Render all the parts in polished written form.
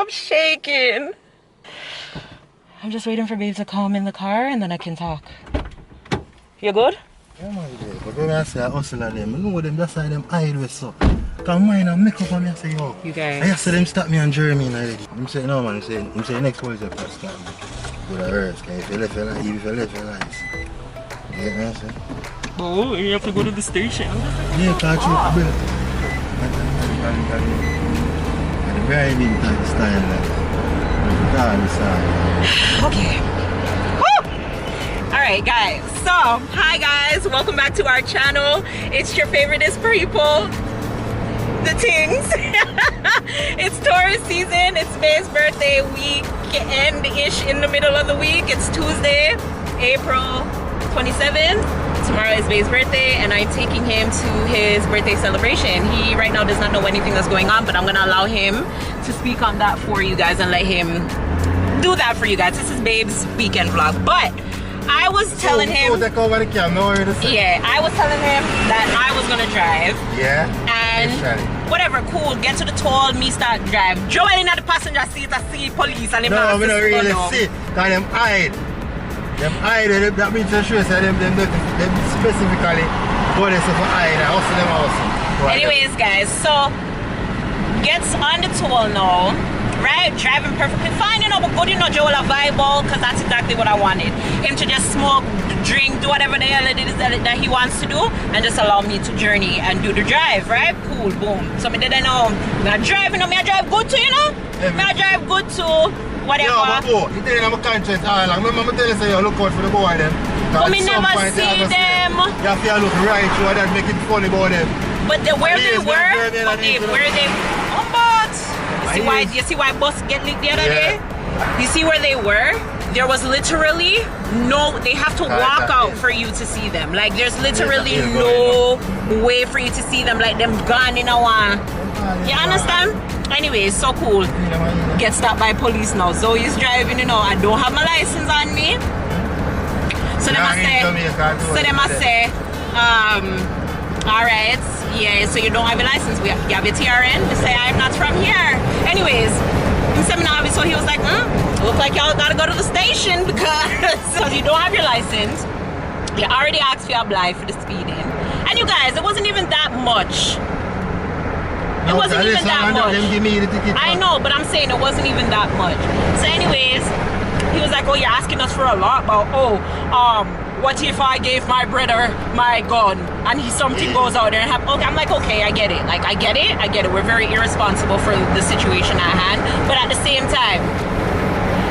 I'm shaking. I'm just waiting for babe to come in the car and then I can talk. You good? Yeah, man, but when I say I hustle at them, I know them just like them idle so. Cause mine and make up on me, I say, yo. You guys. I say them stop me on Jeremy already. I'm saying, no man, I'm saying next one is a first time. Good at hers, if you left your life, if you left your life. You get what I'm saying? Oh, you have to go to the station. Yeah, catch you, bill. And the driving type style, like. Okay. Alright guys, so hi guys, welcome back to our channel. It's your favoriteest people, the things. It's Taurus season, it's May's birthday weekend-ish in the middle of the week. It's Tuesday, April 27th. Tomorrow is May's birthday and I'm taking him to his birthday celebration. He right now does not know anything that's going on, but I'm gonna allow him to speak on that for you guys and let him do that for you guys. This is Babe's weekend vlog, but I was telling him, yeah, I was telling him that I was gonna drive. Yeah. And whatever, cool. Get to the toll, me start drive. Joel in the passenger seat, I see police and them. No, we don't really see. Cause them hide. Them hide. That means to show say them specifically go there for hide and hustle them also. Anyways, guys, so gets on the toll now. Right, driving perfectly fine, you know, but good, you know, Joel a vibe all, because that's exactly what I wanted. Him to just smoke, drink, do whatever the hell it is that he wants to do, and just allow me to journey and do the drive, right? Cool, boom. So me didn't know, me I drive, you know, me I drive good too, you know? Me I drive good too, whatever. Yeah, but you tell them I'm conscious all along. Remember I tell you, say, yo, look out for the boy them. But me never see them. You have to look right through that, make it funny about them. But where they were, where they, you see why bus get leaked the other day? You see where they were? There was literally no, they have to walk out for you to see them. Like there's literally no way for you to see them, like them gone in a while. You understand? Anyways, so cool. Get stopped by police now. Zoe's driving, you know, I don't have my license on me. So they must say, alright, yeah, so you don't have a license, you have your TRN? They say, I'm not from here. Anyways, in seminar, so he was like, look like y'all gotta go to the station because you don't have your license. You already asked for your blind for the speeding. And you guys, it wasn't even that much. It wasn't even that much. I know, but I'm saying it wasn't even that much. So anyways, he was like, oh, you're asking us for a lot, but what if I gave my brother my gun and something goes out there and okay, I'm like, okay, I get it. Like, I get it. We're very irresponsible for the situation at hand. But at the same time,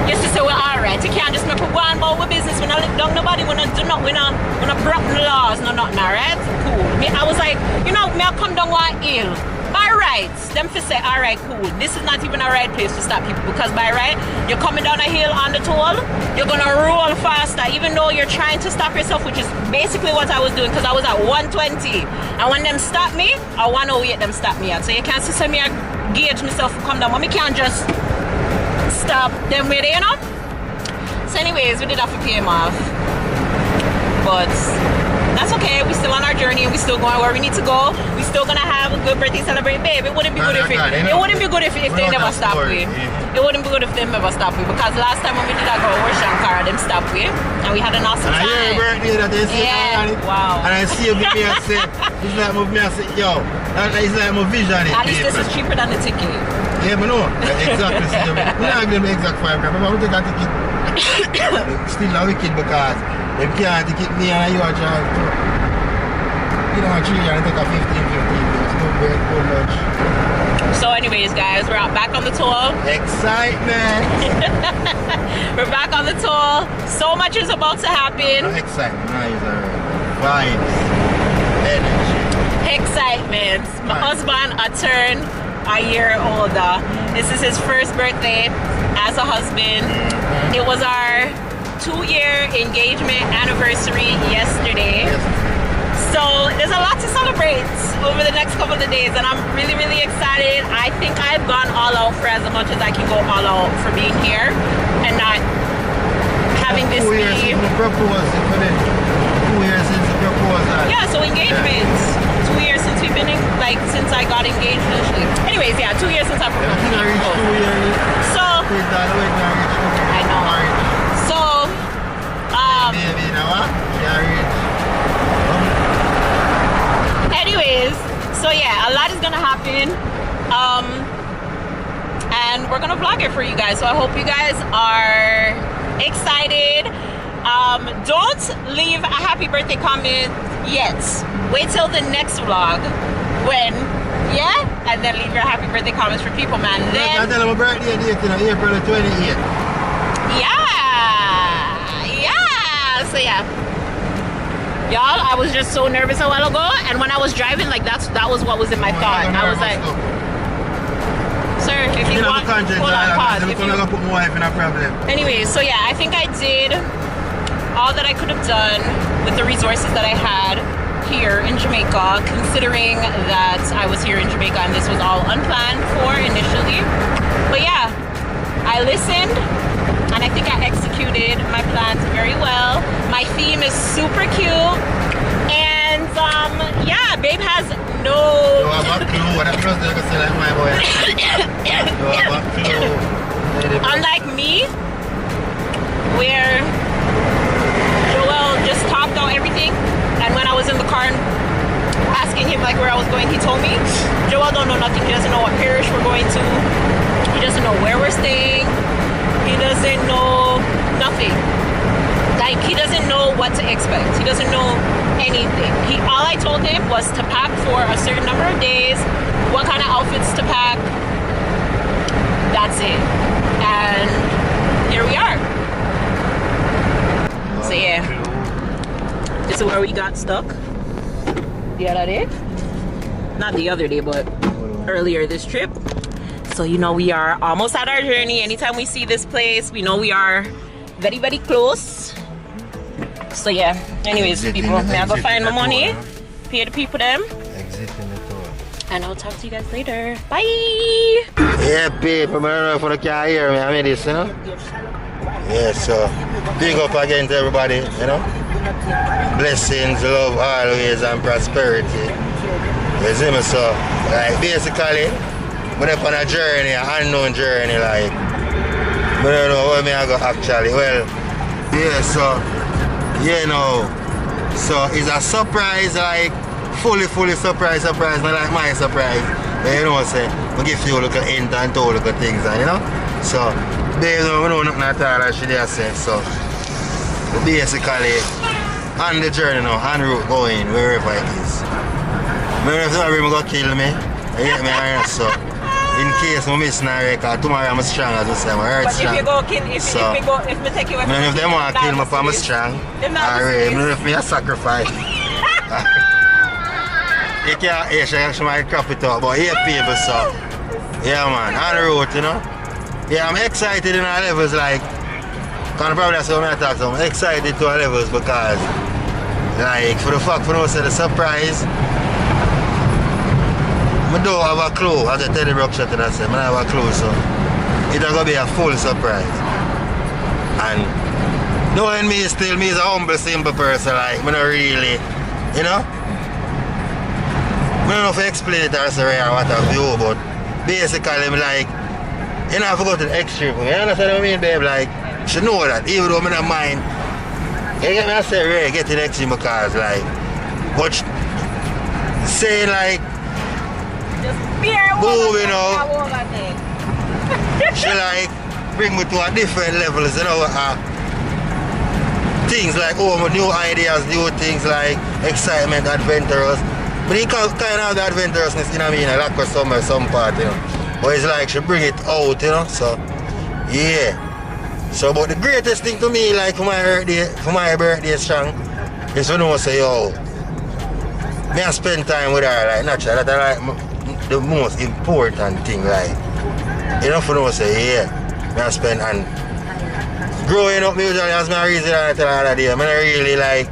just to say, well, all right, you can't just make a go on about with business. We're not let down nobody. We're not break the laws. No, nothing, all right? Cool. I was like, you know, me I come down one hill. By rights, them to say, all right, cool. This is not even a right place to stop people because by right, you're coming down a hill on the toll, you're gonna roll faster, even though you're trying to stop yourself, which is basically what I was doing because I was at 120. And when them stop me, I 108 them stop me at. So you can't see me gauge myself to come down, but me can't just stop them with it, you know? So anyways, we did have to pay him off. But that's okay, we're still on our journey and we're still going where we need to go. We're still gonna have a good birthday celebration, babe. It wouldn't be good if they never stop me. It wouldn't be good if they never stop me because last time when we did that go over Shankara, them stopped me and we had an awesome time. And your birthday that they say, wow. And I see you me and say, it's like me and say, yo, it's like my vision. At least this is cheaper than the ticket. Yeah, but no, exactly. We're not giving them the exact $5. Remember, we take a ticket. Still not wicked because they can't ticket me and you are driving too. You don't want to take a 15. It's no break, no lunch. So anyways, guys, we're back on the tour. Excitement. We're back on the tour. So much is about to happen. No excitement, nice vibes, energy. Excitement. My husband turned a year older. This is his first birthday as a husband. It was our 2-year engagement anniversary yesterday. So there's a lot to celebrate over the next couple of days and I'm really, really excited. I think I've gone all out for as much as I can go all out for being here and not having this be... 2 years since the proposal. 2 years since the proposal. Yeah, so engagement. 2 years since we've been in, like, since I got engaged initially. Anyways, yeah, 2 years since I proposed. I think I reached 2 years. happens all the way to reach. I know. So, Baby, you know what? Yeah, rich. anyways, so yeah, a lot is gonna happen. And we're gonna vlog it for you guys. So I hope you guys are excited. Don't leave a happy birthday comment yet. Wait till the next vlog when, yeah, and then leave your happy birthday comments for people, man. Then I tell them my birthday date, you know, April the 28th. yeah. So yeah. Y'all, I was just so nervous a while ago, and when I was driving, like that was what was in my thought. I was like, sir, if you want, hold on, pause. If you... put my wife in a problem. Anyway, so yeah, I think I did all that I could have done with the resources that I had here in Jamaica, considering that I was here in Jamaica and this was all unplanned for initially. But yeah, I listened and I think I executed my plans very well. My theme is super cute, and yeah, babe has no... You have a clue what I'm supposed to say, like my boy. You have a clue. Unlike me, where Joel just topped out everything, and when I was in the car asking him like where I was going, he told me, Joel don't know nothing. He doesn't know what parish we're going to. He doesn't know where we're staying. He doesn't know nothing. Like, he doesn't know what to expect. He doesn't know anything. All I told him was to pack for a certain number of days, what kind of outfits to pack. That's it. And here we are. So yeah, this is where we got stuck the other day. Not the other day, but earlier this trip. So you know we are almost at our journey. Anytime we see this place, we know we are very, very close. So yeah, anyways, people, may I go find my money, pay the people them, and I'll talk to you guys later. Bye! Yeah, people, I don't know if you can hear me, I mean this, you know? Yeah, so, big up again to everybody, you know? Blessings, love always, and prosperity. You see me, so, like, basically, when I'm on a journey, an unknown journey, like, I don't know where I go actually. Well, yeah, so, you know, so it's a surprise, like, fully surprise, not like my surprise. But you know what I'm saying? I give you a little hint and two little things, and you know? So, they don't know nothing at all, as she did say. So, basically, on the journey now, en route going, wherever it is. Maybe if somebody going to kill me, you get me, right? So, in case I miss my record, tomorrow I'm strong, as I say, I'm hurt strong. But if you go kill, if me take you away from if they want to kill me, I'm strong. Alright, if me a sacrifice. You can't actually might crop it up, but here people, so yeah man, on the road, you know. Yeah, I'm excited in our levels, like, because probably that's what I'm talking about. I'm excited to our levels because, like, for the fact for us, the surprise, I don't have a clue, as I tell the rock shot and I say, I don't have a clue, so it's going to be a full surprise. And knowing me still, me is a humble, simple person, like, I don't really, you know? I don't know if I explain it or say what I view, but basically, I'm like, you know, I forgot the extreme. You understand what I mean, babe? Like, she know that, even though I don't mind. You get me? I say, Ray, get the extreme because, like, but saying, like, moving out, she, like, bring me to a different level, you know, things like, oh, new ideas, new things like excitement, adventurous. But he kind of have the adventurousness, you know what I mean, I like some part, you know. But it's like she bring it out, you know, so, yeah. So, but the greatest thing to me, like, for my birthday strong, is when I say, yo, me I spend time with her, like, naturally, that's like the most important thing, like, you know, for I say, yeah, me I spend, and growing up, me usually, as my reason I tell her that day, I really, like,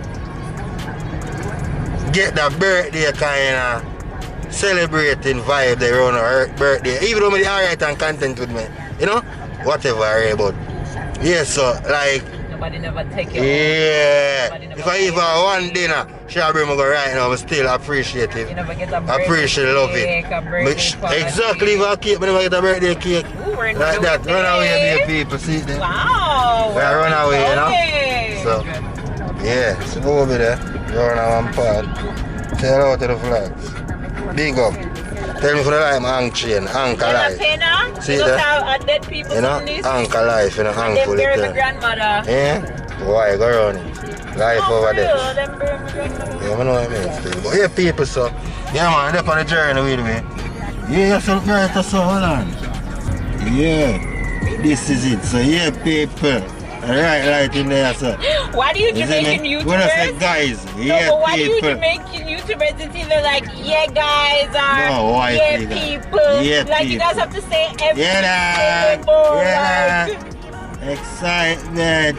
get that birthday kind of celebrating vibe there around her birthday. Even though I'm alright and content with me, you know, whatever, but yeah, so like nobody never take you. Yeah, if I even one dinner, she bring me go right now, but still appreciate it. You never get a birthday Appreciate, love cake, it. a birthday party. Exactly, if I cake, but never get a birthday cake. Ooh, we're like that, birthday. run away, dear people, see them. Wow. Yeah, run away, you know. Okay. So, yeah, so go over there, run on one part. Say hello to the flags. Big up. Tell me for the life, my hang chain, anchor life. See that? Dead people, you know, anchor life, you know, hang full bury of my grandmother. Yeah? Why, go around it. Life over there. Yeah, I know what I mean still. But yeah, people, so, yeah man, they're on the journey with me. Yeah, something right, so hold on. Yeah, this is it. So yeah, people. Right in there, so. Why do you Jamaican YouTubers? When I say guys, yeah, but why people. do you Jamaican YouTubers? It's either like, yeah, guys, or no, why yeah, people. Yeah, like, people. you guys have to say everything. Yeah, excitement.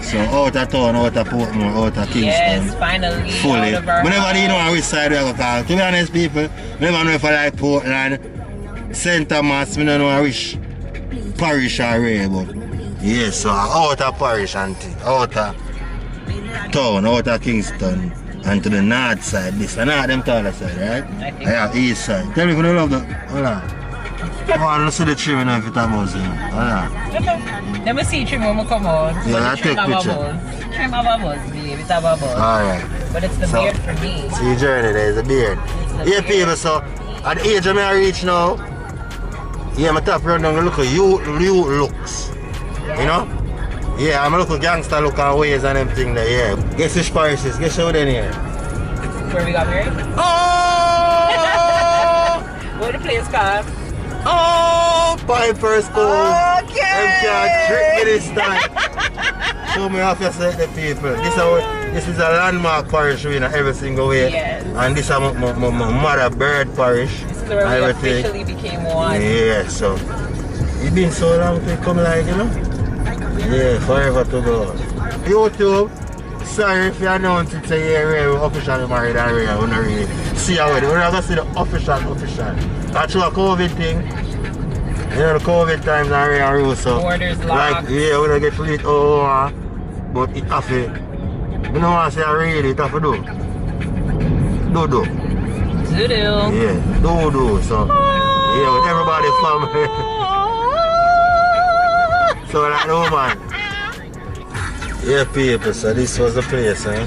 So, out of town, out of Portmore, out of Kingston. Yes, finally. Fully. Whenever you know which side we go call. To be honest, people, never know if I like Portland, St. Thomas, I don't know which parish or where, but. Yes, so out of parish and out of town, out of Kingston and to the north side, this and not them taller side, right? I think yeah, east side. Tell me if you love the hold on. I want to see the tree when I fit a mouse in. Hold on. Let me see trim when we come out. Yeah, I take picture. Trim of a buzz, babe. It's a buzz. Alright. But it's the beard for me. See journey there is a beard. Yeah, people, so at the age of me I reach now, yeah, my top run down look at you looks. You know? Yeah, I'm a little gangster look and ways and everything there, yeah. Guess which parish is? Guess what in here? Where we got married? Oh! What the place called? Oh! Piper's Cove. Okay! Them can't trick me this time. Show me how to say the people. This is a landmark parish in every single way. Yes. And this is my mother bird parish. This is where we officially became one. Yeah, so. It's been so long to come like, you know? Yeah, forever to go. YouTube, sorry if you announce it say yeah, we're officially married and we're not really see how it is. We're not going to see the official. That's a COVID thing. You know, the COVID times are real, so. Borders locked. Like, yeah, we're going to get fleet, but it have to. You know what I say, really, it have to do. Do. Yeah, do. So, yeah, with everybody family. So like no man. Yeah, people, so this was the place, eh?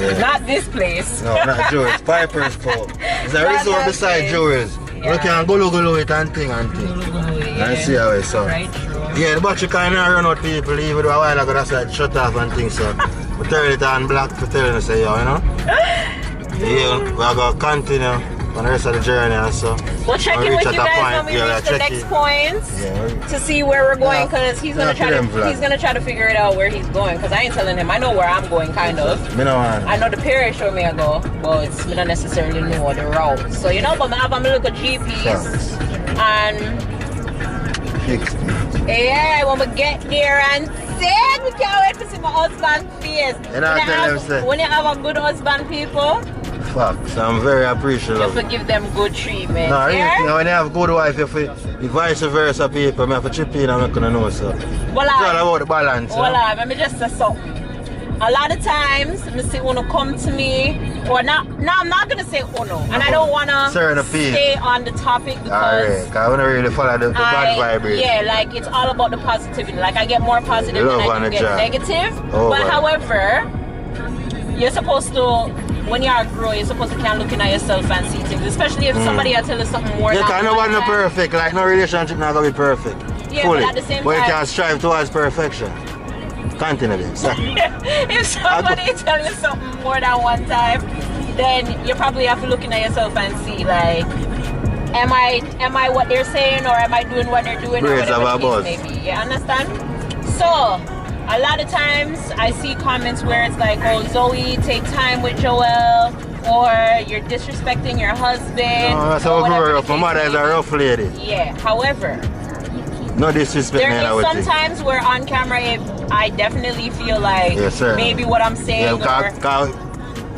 Yeah. Not this place. No, not Jewel's. Piper's Cove. It's a resort beside Jewel's. Yeah. You can go it and thing. And see how it's so. Right, true. Yeah, the battery kind of run out people, even though a while ago that's like shut off and things, so we turn it on black for telling us, you know? Yeah, we're going to continue on the rest of the journey and so. We'll check in with you guys when we reach the next points to see where we're going, because he's gonna try to figure it out where he's going, because I ain't telling him. I know where I'm going, kind of. I know the parish where me I go, but it's not necessarily know the route. So you know, but I have a little GPS and yeah, when we get there and we can't wait to see my husband's face. When you have a good husband, people. Facts. I'm very appreciative. You have to give them good treatment. No, really, when you have good wife, if vice versa people, I have to chip in and I'm not gonna know, so. Well, it's all about the balance. Well, let me just say something. A lot of times, I say Uno come to me, or not. No, I'm not gonna say Uno, and I don't wanna stay on the topic because I wanna really follow the bad vibration. Yeah, like it's all about the positivity. Like I get more positive than I do get negative. But however, you're supposed to. When you are growing, you're supposed to keep looking at yourself and see things, especially if somebody else tells you something more. Yeah, because no one is perfect. Like no relationship not gonna be perfect. Yeah, fully. But at the same time, but you can strive towards perfection. Continue this. If somebody tells you something more than one time, then you probably have to look at yourself and see like, am I what they're saying, or am I doing what they're doing, or whatever the case may be. You understand? So. A lot of times I see comments where it's like, oh, Zoe, take time with Joel, or you're disrespecting your husband. No, that's how we grew up. My mother is a rough lady. Yeah, however, no disrespect. There is some times where on camera I definitely feel like maybe what I'm saying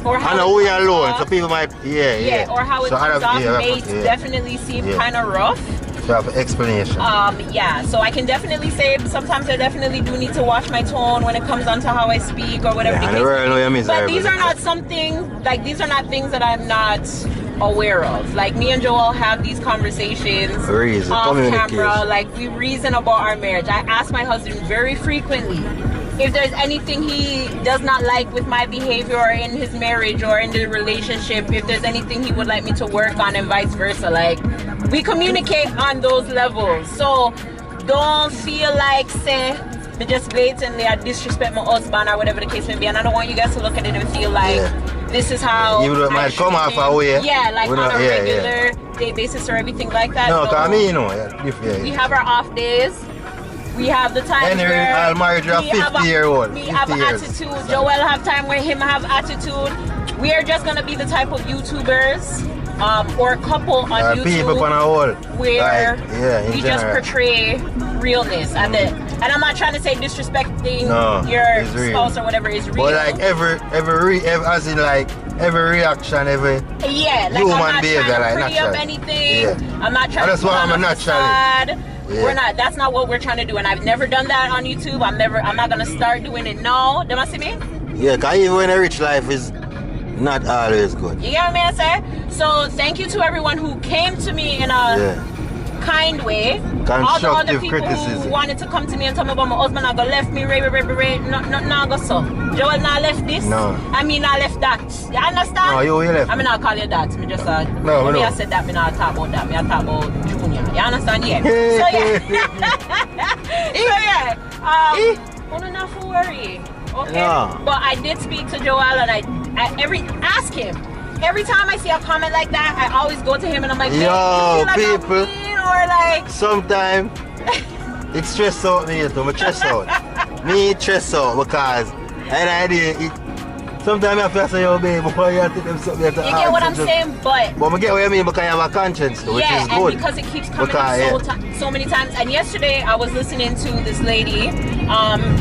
or how we are alone, so people might, or how it comes off may definitely seem kind of rough. You have explanation. Yeah, so I can definitely say sometimes I definitely do need to watch my tone when it comes on to how I speak or whatever. Yeah, but these are not these are not things that I'm not aware of. Like me and Joel have these conversations off camera, like we reason about our marriage. I ask my husband very frequently if there's anything he does not like with my behavior or in his marriage or in the relationship, if there's anything he would like me to work on and vice versa. Like we communicate on those levels. So don't feel like say me just blatantly I disrespect my husband or whatever the case may be, and I don't want you guys to look at it and feel like this is how even though it might come off our way. Yeah, like on a regular day basis or everything like that. No, because I mean, you know, we have our off days. We have the times where I'll marry you a 50-year-old. We have attitude. Joel have time where him have attitude. We are just gonna be the type of YouTubers or couple on YouTube people on a whole, where we general. just portray realness and I'm not trying to say disrespecting your spouse or whatever is real. But like every as in like every reaction, every like human I'm not behavior, trying to like pretty up anything. I'm not trying to put on a facade. We're not. That's not what we're trying to do, and I've never done that on YouTube. I'm not gonna start doing it now. Don't you see me? Yeah, cause even when a rich life is not always good. You get what I say? So thank you to everyone who came to me in a kind way. All the other people who wanted to come to me and tell me about my husband, I go left me, no, go so. Joel not left this. No. I mean, I left that. You understand? No, you left. I mean, I call you that. Me just said. No, I said that. Me not talk about that. Me I talk about Junior. You understand? Yeah. So yeah. Not to worry. Okay. Yeah. But I did speak to Joel, and I ask him. Every time I see a comment like that, I always go to him and I'm like, yo, people, or like sometimes it stress out me too. Me stress out. Me stress out because sometimes I feel say, yo, babe, before you take them something. You get what I'm saying, but I get what you mean because you have a conscience too, which is good. And because it keeps coming up so many times. And yesterday I was listening to this lady.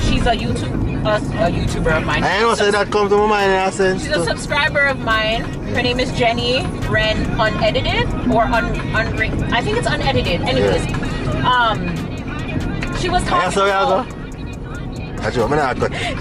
She's a YouTuber of mine. I know say that comes to my mind in a sense. She's a subscriber of mine. Her name is Jenny Wren Unedited or I think it's unedited. Anyways, she was talking about.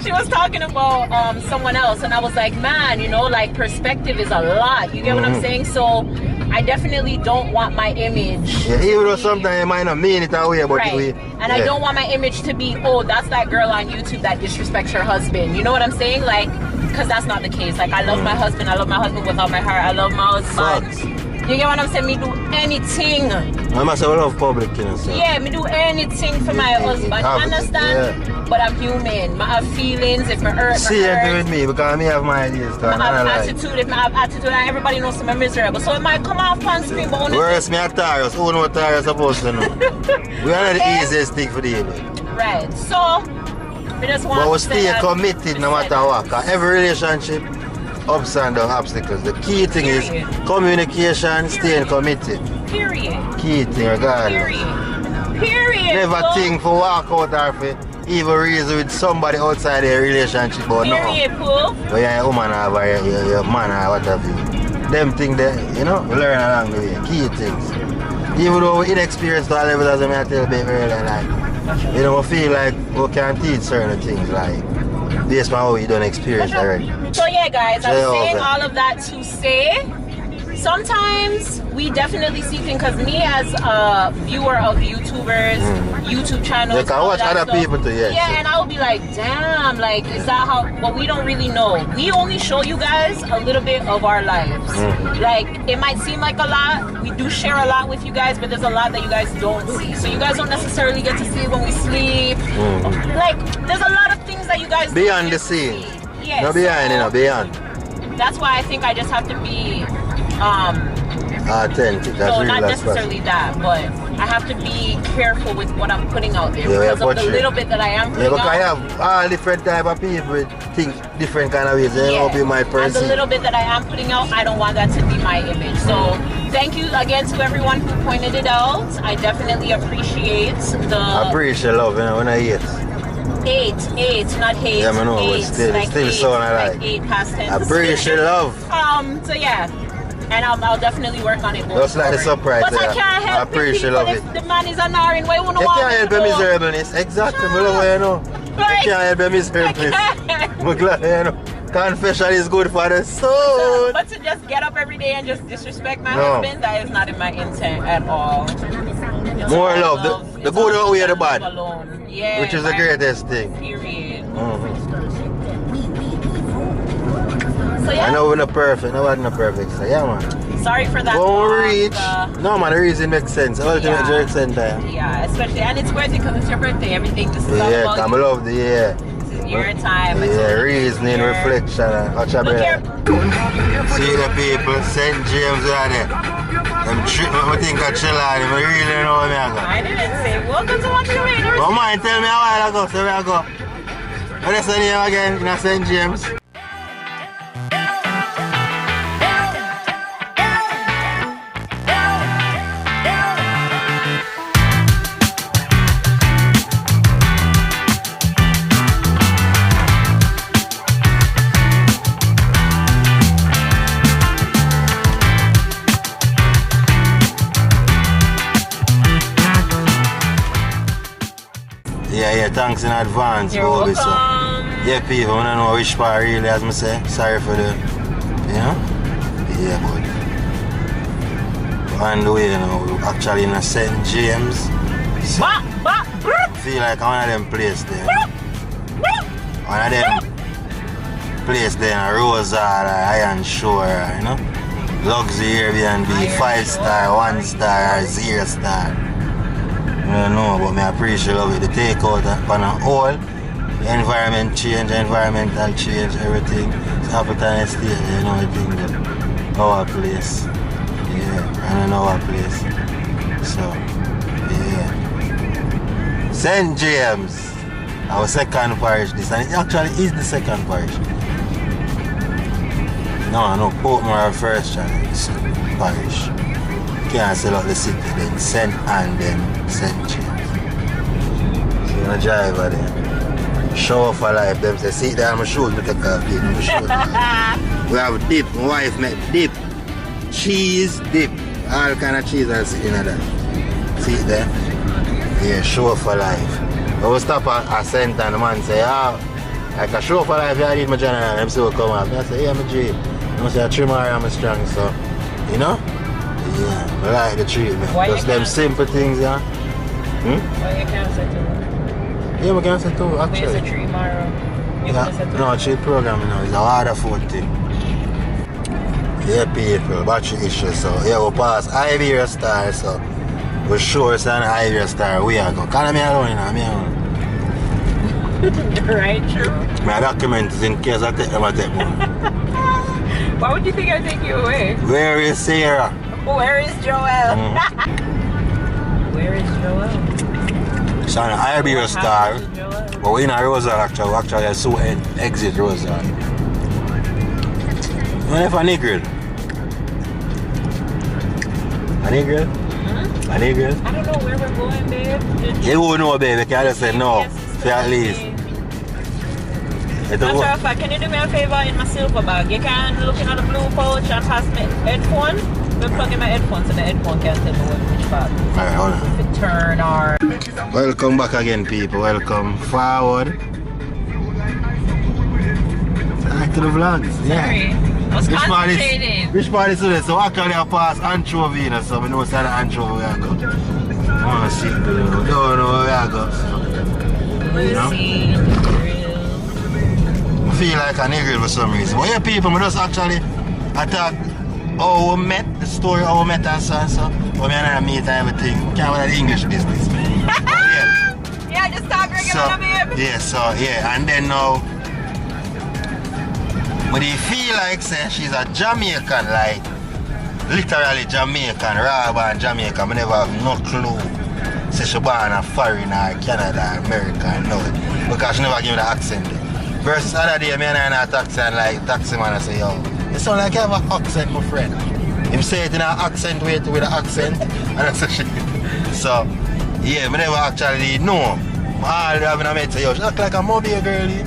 She was talking about someone else, and I was like, man, you know, like perspective is a lot. You get what I'm saying? So I definitely don't want my image. Yeah, even though sometimes it might not mean it that way, but and I don't want my image to be, oh, that's that girl on YouTube that disrespects her husband. You know what I'm saying? Like, because that's not the case. Like, I love my husband. I love my husband with all my heart. I love my husband. You get what I'm saying? Me do anything. I must have a lot of public, you know. Yeah, me do anything for my husband. You understand? Yeah. But I'm human. I have feelings. If I hurt, Same with me because I have my ideas. I have attitude. If I have attitude, and everybody knows I'm miserable. So it might come off on screen, but only. Whereas me at Taros, who know what Taros supposed to know? We are not the easiest thing for the evening. Right. So we just want. But we stay committed no matter what. Cause every relationship. Ups and down obstacles. The key thing is communication, staying committed. Period. Key thing regardless. Period. Never think for walk out or for even reason with somebody outside their relationship or no. Period, Pooh. But you're a woman or your man or what have you. Them things that, you know, we learn along the way. Key things. Even though we're inexperienced to all levels, as I tell baby earlier, like, you know, we feel like we can teach certain things, like, based on how we done experience already. So yeah, guys, I was saying all of that to say, sometimes we definitely see things, because me as a viewer of YouTubers, YouTube channels, you can watch other people too, yeah, and I will be like, damn, like, is that how, but we don't really know. We only show you guys a little bit of our lives. Like, it might seem like a lot, we do share a lot with you guys, but there's a lot that you guys don't see. So you guys don't necessarily get to see when we sleep. Like, there's a lot of things that you guys beyond the scene. Yes. No behind, you know, beyond. That's why I think I just have to be authentic. That's no, not necessarily that, but I have to be careful with what I'm putting out there because of the little bit that I am putting out. Because I have all different type of people think different kind of ways. They will be my person. And the little bit that I am putting out, I don't want that to be my image. So thank you again to everyone who pointed it out. I definitely appreciate the. I appreciate love, you know, when I hate. Eight, not hate. Yeah, I know, eight, but still so I like. 8 past 10. I appreciate love. So yeah. And I'll definitely work on it. Just like the surprise. But I can't help I appreciate people it. if the man is an iron. Why wouldn't You want can't help your miserableness. Exactly, but you know. You can't help your miserableness. I'm glad you know. Confession is good for the soul. But to just get up every day and just disrespect my husband, that is not in my intent at all. More love. The good outweigh the bad. Alone. Yeah, which is the greatest thing. Period. So yeah. I know we're not perfect. Nobody not perfect. So yeah, man. Sorry for that. Don't reach. No, man. The reason makes sense. Ultimate jerk sense time. Yeah, especially, and it's worth it because it's your birthday. Everything. This is yeah, I love the This is your time. Yeah, reasoning, reflection. Watch out, brother. See the people, St. James are there. I'm tripping. I think I chill out. I really don't know where I go. I didn't say welcome to watch the rain. Oh man, tell me a while ago. So where I go? What's the name again? In St. James. Yeah, thanks in advance. You're welcome. So. Yeah, people, I don't know which part really, as I say. Sorry for the, you know? Yeah, but on the way, you know, actually in St. James. So feel like one of them places there. One of them places there in Rosard, Iron Shore, you know? Luxury Airbnb, 5-star, 1-star, 0-star. I don't know, but I appreciate it. The takeout on a whole, the environment change, environmental change, everything. It's Appleton Estate, you know, I think that our place. Yeah, and our place. So, yeah. St. James, our second parish this, and it actually is the second parish. No, Portmore first parish. Can't sell out the city, then St. Anne, then St. James. So you're gonna drive over there. Show for life, them say, see there, my shoes, I take off it, my shoes. We have dip, my wife make dip, cheese, dip, all kind of cheese are sitting in there. See it there? Yeah, show for life. I will stop at St. Anne, the man say, like a show for life, I need my general, them say, will come up. I say, yeah, my G. I say, I trim her, I'm strong, so, you know? Yeah, I like the treatment. Just them simple things, yeah. Why you can't say too? Yeah, we can say too, actually. Where's the tree tomorrow? No, tree programming now. It's a harder phone thing. Yeah, people, battery issues. So, yeah, we'll pass Iberia Star, so we're sure it's an Iberia Star. We are going. Can't me alone, you know, me alone. Right, true. My documents in case I take them, I take one. Why would you think I'd take you away? Where is Sarah? Where is Joel? Where is Joel? It's an Iberia Star. But we're in a Rosard actually I saw an exit Rosard. You know if a nigger? A nigger? Hmm? A nigger? I don't know where we're going, babe. You won't know, baby. You can just say no. For at least. Matter of fact, can you do me a favor in my silver bag? You can look in the blue pouch and pass me headphone. We'll plug in my headphones so the headphone can tell me which part. Alright, hold on. If it turn or... Welcome back again, people. Welcome forward. Back to the vlogs. Yeah. Sorry. I was concentrating. Which part is today? So actually I pass anchovy, so I know it's an anchovy where I go. I want to see. Don't know where I go. So, We'll you know? see. I feel like a nigger for some reason. But yeah, people, I just actually attack how we met, the story how we met and so and so. But me and I meet and everything. Can't wait the English business. Yeah. Yeah, just talk regular, babe. Yeah, so yeah, and then now, but you feel like say she's a Jamaican, like literally Jamaican, raw and Jamaican. I never have no clue. Say she born a foreigner, Canada, America, no, because she never give me the accent. Versus other day, me and I had a taxi and like taxi man I say, yo, you sound like you have an accent, my friend. Him say it in an accent way with an accent, and that's a shit. So, yeah, I never actually know. All the having a mate say, yo, she act like a mobile girlie.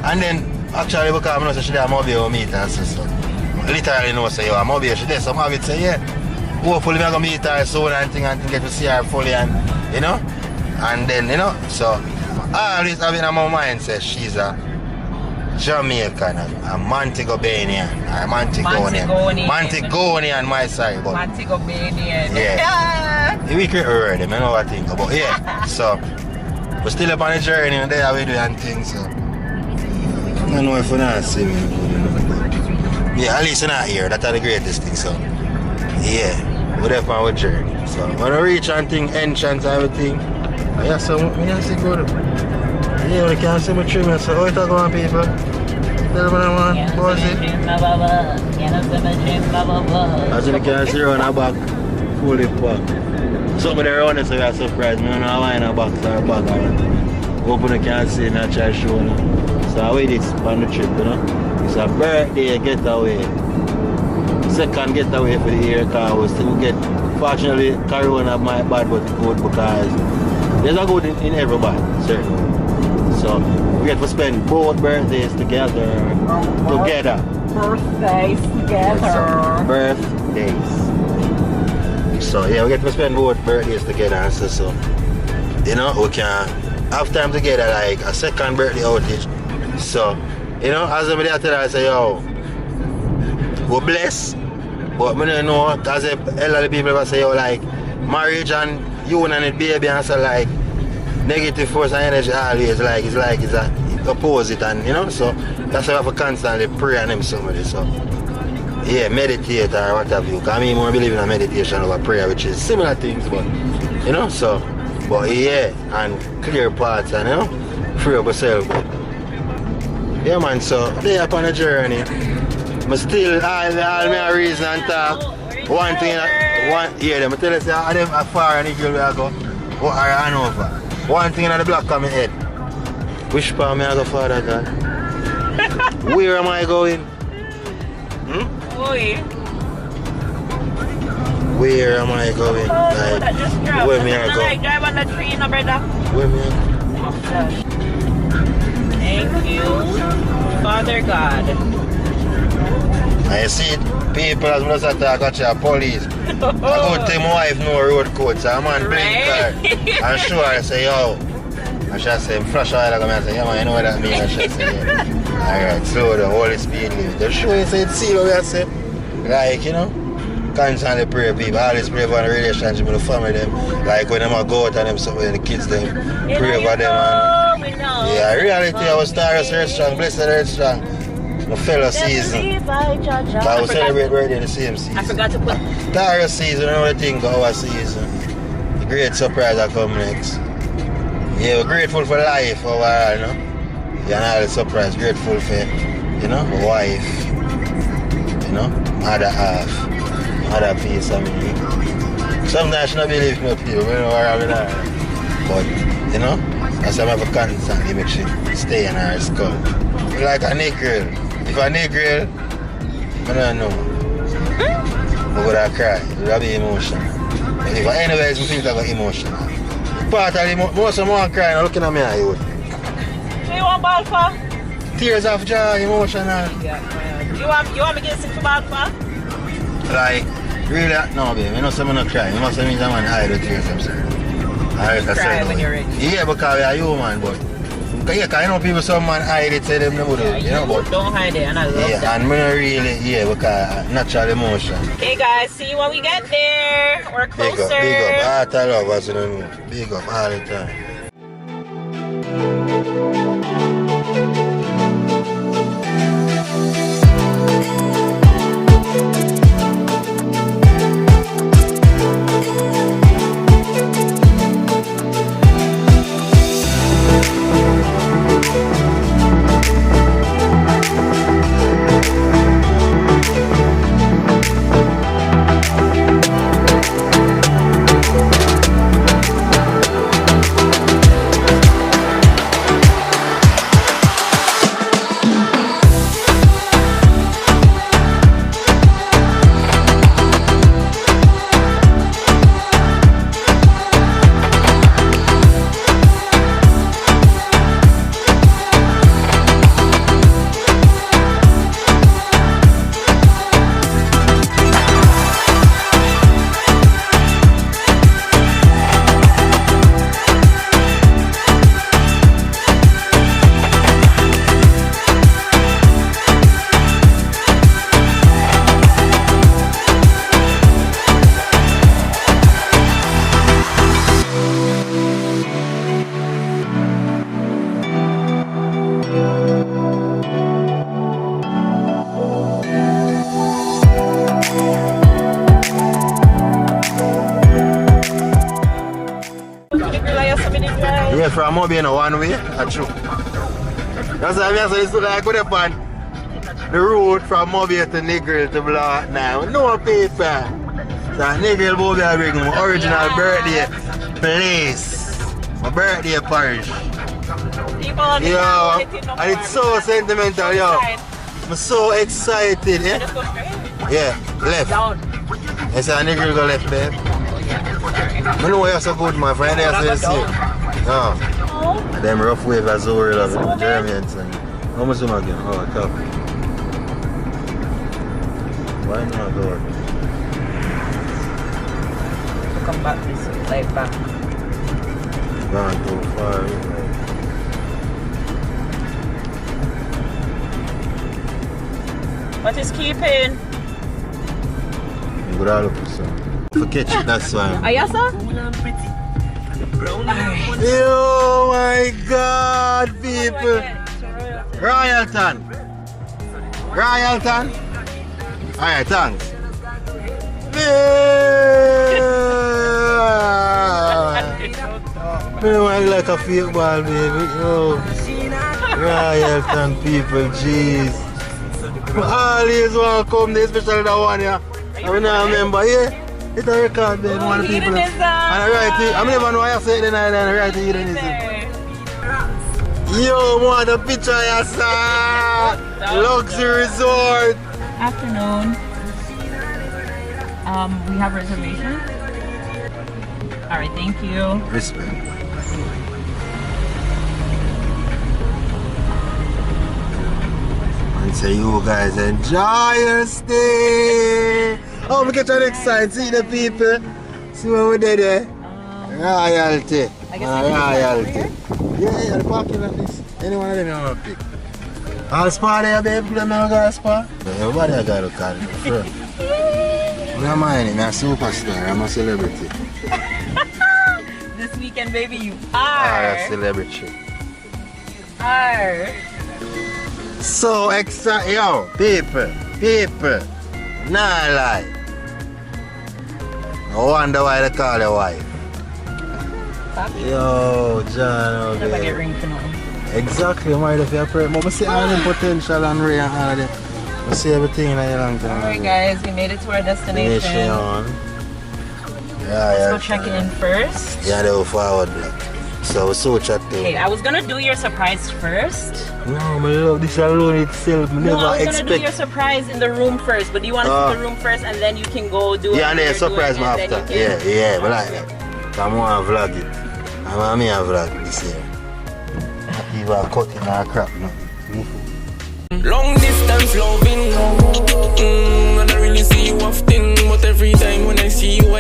And then, actually, because I know she had a mobile with me, and so. literally know say, yo, I'm over here, she did some of it, say, yeah. Hopefully I'm gonna meet her soon and get to see her fully and, you know, and then, you know, so I always have in my mind, say, she's a Jamaican, a Montego-Banian, or Montego-Banian, my side, but Montego-Banian. yeah. We could hear them, I know what I think about, yeah, so we're still up on the journey and there we do and things, so I don't know if we're not seeing me. Yeah, at least you're not here. That's the greatest thing, so yeah, we're up on our journey. So when I reach and thing, entrance and everything, yeah, so I see good. Yeah, we can see my trim, so how it going, people? Tell me man, what is it? As you can see on the back, fully packed. Somebody around there, so you're surprised. I don't know why in a box or a bag. Open the can see and I try to show them. So I wait this on the trip, you know. It's a birthday getaway. Second getaway for the year car was to get, fortunately, Corona my bad but good because there's a good in everybody, certainly. So we get to spend both birthdays together. Birthdays together. Birthdays. So yeah, we get to spend both birthdays together, so you know, we can have time together like a second birthday outage. So, you know, as I'm there today, I say, yo, we're blessed, but I don't know, as a lot of people ever say, yo, like, marriage and union and baby and so like, negative force and energy always, like, it's a opposite and, you know, so that's why I have to constantly pray on them somebody, so. Yeah, meditate or what have you. Because I mean, I believe in a meditation over prayer, which is similar things, but, you know, so, but yeah, and clear paths and, you know, free up yourself. Yeah, man, so, they up on a journey. But still, all my reason and talk. One thing, them tell us, I them far and the girl I go, or Hanover. One thing in the block on my head. Which part me I go father, God? Where am I going? Where am I going? Like, that just dropped. where me I go? Like, drive on the tree, no brother. Where me I go? Thank you, Father God. I see it, people as much as I got your police. I go tell my wife no road code, so I'm on blink car. And show her, I say, yo. And she say, flash oil, I say, yeah man, you know what that means? And she say, yeah. Alright, slow down, hold the speed limit. The show you say, it's see what I say. Like, you know, constantly pray people, always pray for the relationship with the family them. Like when them go out and them something, the kids them, pray for them. And, yeah, reality, I was Taurus Earth Strong, blessed Earth Strong. My fellow season. But I will celebrate birthday the same season. I forgot to put Taurus season, you know the thing, our season. The great surprise that come next. Yeah, we're grateful for life overall, you know. Yeah, and all the surprise, grateful for, you know, my wife, you know, other half, other piece of me. Sometimes she don't believe me, people, you know where I'm at. But, you know, that's why I have a constantly make she stay in her skull. Like a new girl. If a new girl, I don't know. I'm gonna cry, it'll be emotional. But if anyways, I think I got emotional. Part of the most of them crying looking at me and you. So you want ball for? Tears of joy, emotional. Yeah. You want me to get sick for ball for? Like, really, no babe, you know someone not crying. You must have me someone hide the tears, I'm sorry. Cry when you're ready. Yeah, because we are human, but yeah, because you know people some man hide it, say them no good, you know, but don't hide it, and I love that. Yeah, and me not really, yeah, because natural emotion. Okay guys, see you when we get there. We're closer. Big up, heart of love, as you know, big up all the time. left from Mobile in one way, that's true. That's why I say it's like go up on the road from Mobile to Negril to Block now. No paper. So Negril Mobile bring my original birthday place. My birthday parish. People Yo, and it's so sentimental, yo. I'm so excited, yeah? Just go straight. Yeah, left. Down. I said, nigga go left, babe. I know you're so good, my friend. I say, see. No. Oh. And them rough wave as well, love it. Germans and. How much zoom again? Oh, top. Why not go? Come back this way, like back. Gone too far. What is keeping? Good all up for some. For catch it, that's why. Are you sir? Oh my God, people. Royalton. Royalton. Alright, thanks. Me want like a fake ball, baby. Oh. Royalton people, jeez. Always want to come there, especially that one, yeah. I remember, yeah. It's a record, baby. One of the people. And I write it. I never know how I say it, then I write it. Yo, want a picture, yes, sir. Luxury resort. Afternoon. We have reservation. Alright, thank you. Respect. And so you guys enjoy your stay. Oh, we get excited. See the people. See what we did there. Royalty. Royalty. Yeah, the parking lot is. Anyone of them you want to pick. All spa there, baby. Them now got a spa. Everybody I got to call it. I'm not minding. I'm a superstar. I'm a celebrity. This weekend, baby, you I'm are. a celebrity. Are. So excited. Yo, people. Nah lie. I wonder why they call your wife. Yo, John, Never get okay. ring to know. Exactly, I'm right if you're pregnant. But I see all the potential and Ray and all of them. I see everything in your long time. Alright guys, we made it to our destination. Let's go check in first. Yeah, they will forward block. So so chat to. Okay, I was gonna do your surprise first. No, my love, this alone itself, No, never I was expect. gonna do your surprise in the room first, but do you want to see the room first and then you can go do it? Yeah, and then surprise me after. Yeah, but like that. I'm gonna vlog it. I'm gonna vlog this year. Not even cutting or crap, no. Long distance loving, I don't really see you often, but every time when I see you